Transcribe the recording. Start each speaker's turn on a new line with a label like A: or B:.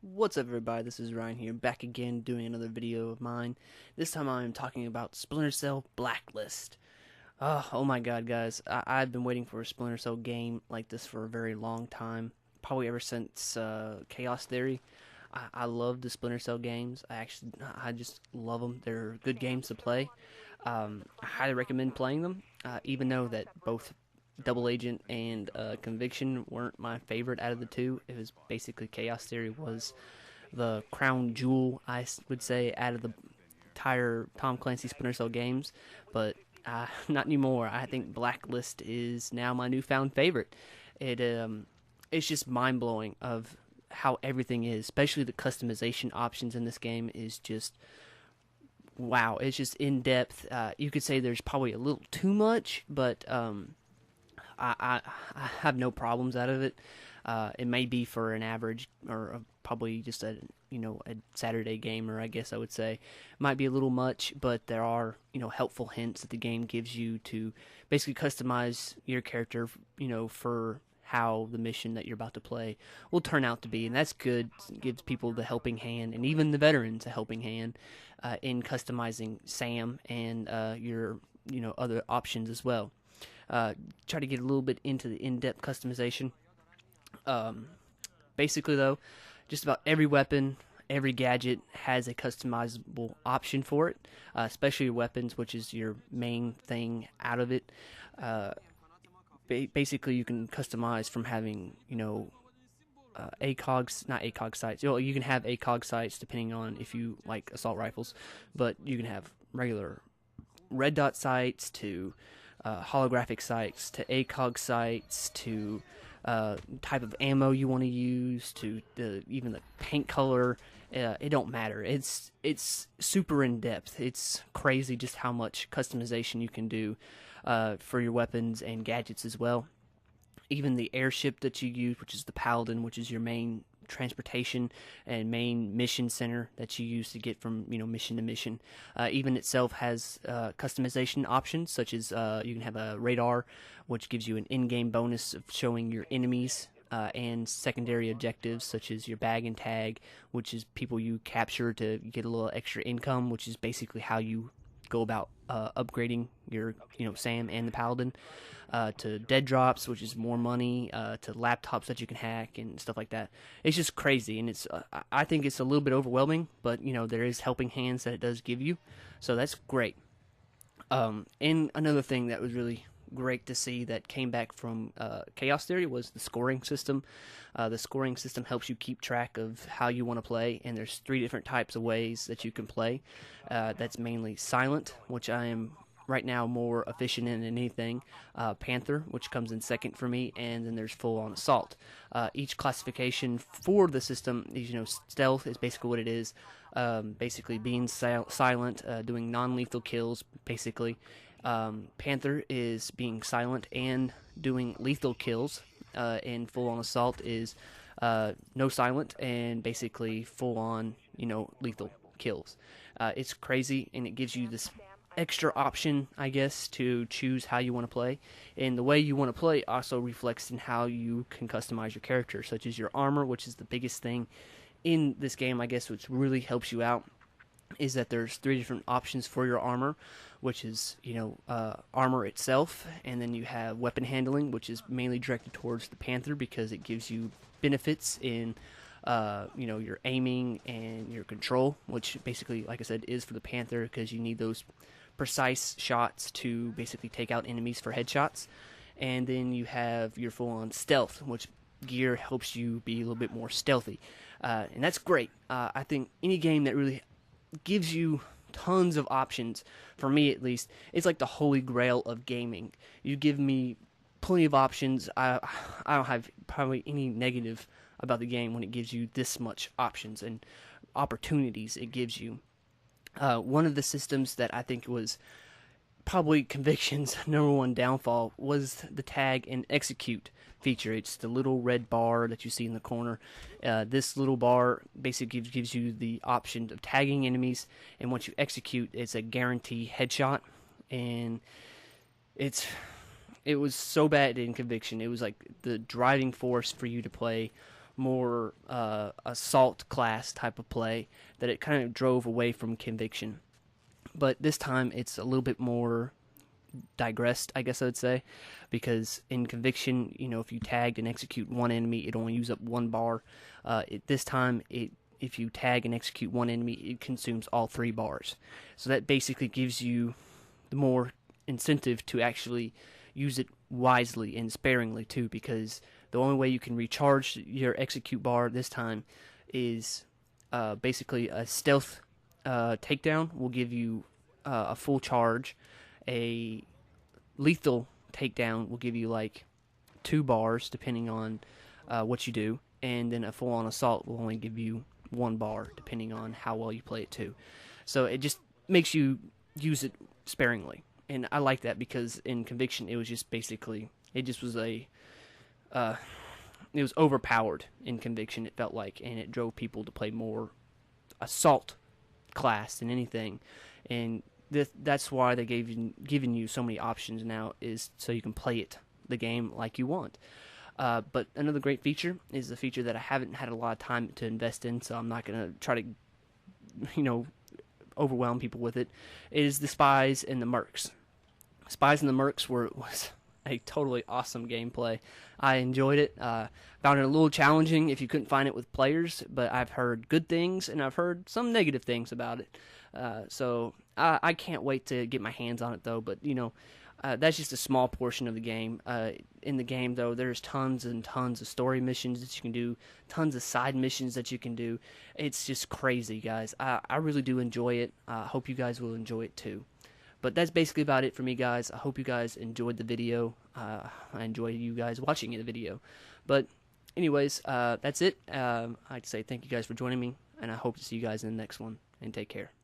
A: What's up, everybody? This is Ryan here, back again doing another video of mine. This time I'm talking about Splinter Cell Blacklist. Oh my god, guys. I've been waiting for a Splinter Cell game like this for a very long time. Probably ever since Chaos Theory. I love the Splinter Cell games. I just love them. They're good games to play. I highly recommend playing them, even though that both Double Agent and Conviction weren't my favorite out of the two. It was basically Chaos Theory was the crown jewel, I would say, out of the entire Tom Clancy Splinter Cell games. But not anymore. I think Blacklist is now my newfound favorite. It's just mind blowing of how everything is, especially the customization options in this game is just wow. It's just in depth. You could say there's probably a little too much, but I have no problems out of it. It may be for an average or probably just a Saturday gamer, I guess I would say. Might be a little much, but there are helpful hints that the game gives you to basically customize your character, for how the mission that you're about to play will turn out to be, and that's good. It gives people the helping hand, and even the veterans a helping hand in customizing Sam and your other options as well. Try to get a little bit into the in-depth customization. Basically, though, just about every weapon, every gadget has a customizable option for it, especially your weapons, which is your main thing out of it. Basically, you can customize from having, ACOGs, not ACOG sights. You can have ACOG sights depending on if you like assault rifles, but you can have regular red dot sights to holographic sights to ACOG sights to type of ammo you want to use to even the paint color. It don't matter. It's super in depth. It's crazy just how much customization you can do for your weapons and gadgets as well. Even the airship that you use, which is the Paladin, which is your main transportation and main mission center that you use to get from mission to mission, even itself has customization options, such as you can have a radar, which gives you an in-game bonus of showing your enemies, and secondary objectives such as your bag and tag, which is people you capture to get a little extra income, which is basically how you go about upgrading your Sam and the Paladin, to dead drops, which is more money, to laptops that you can hack and stuff like that. It's just crazy, and I think it's a little bit overwhelming, but there is helping hands that it does give you, so that's great. And another thing that was really great to see that came back from Chaos Theory was the scoring system. The scoring system helps you keep track of how you want to play, and there's 3 different types of ways that you can play. That's mainly Silent, which I am right now more efficient in than anything. Panther, which comes in second for me, and then there's Full On Assault. Each classification for the system is, Stealth is basically what it is. Basically being silent, doing non-lethal kills, basically. Panther is being silent and doing lethal kills, and Full On Assault is no silent and basically full on lethal kills. It's crazy, and it gives you this extra option, I guess, to choose how you want to play, and the way you want to play also reflects in how you can customize your character, such as your armor, which is the biggest thing in this game, I guess, which really helps you out, is that there's 3 different options for your armor, which is armor itself, and then you have weapon handling, which is mainly directed towards the Panther because it gives you benefits in your aiming and your control, which basically, like I said, is for the Panther because you need those precise shots to basically take out enemies for headshots. And then you have your full-on stealth, which gear helps you be a little bit more stealthy, and that's great. I think any game that really gives you tons of options, for me at least, it's like the holy grail of gaming. You give me plenty of options. I don't have probably any negative about the game when it gives you this much options and opportunities it gives you. One of the systems that I think was probably Conviction's #1 downfall was the tag and execute feature. It's the little red bar that you see in the corner. This little bar basically gives you the option of tagging enemies, and once you execute, it's a guarantee headshot. And it was so bad in Conviction. It was like the driving force for you to play more assault class type of play that it kind of drove away from Conviction. But this time it's a little bit more digressed, I guess I would say, because in Conviction, if you tagged and execute one enemy, it only use up 1 bar. This time, if you tag and execute one enemy, it consumes all 3 bars. So that basically gives you the more incentive to actually use it wisely and sparingly too, because the only way you can recharge your execute bar this time is basically a stealth takedown will give you a full charge. A lethal takedown will give you like 2 bars depending on what you do, and then a full-on assault will only give you 1 bar depending on how well you play it too. So it just makes you use it sparingly, and I like that because in Conviction it was just basically it just was it was overpowered in Conviction, it felt like, and it drove people to play more assault class than anything, and that's why they given you so many options now, is so you can play the game like you want. But another great feature is the feature that I haven't had a lot of time to invest in, so I'm not going to try to, overwhelm people with it, is the Spies and the Mercs. Spies and the Mercs was a totally awesome gameplay. I enjoyed it. Found it a little challenging if you couldn't find it with players, but I've heard good things and I've heard some negative things about it. So I can't wait to get my hands on it though. But that's just a small portion of the game. In the game though, there's tons and tons of story missions that you can do, tons of side missions that you can do. It's just crazy, guys. I really do enjoy it. I hope you guys will enjoy it too. But that's basically about it for me, guys. I hope you guys enjoyed the video. I enjoy you guys watching the video. But anyways, that's it. I'd say thank you guys for joining me, and I hope to see you guys in the next one. And take care.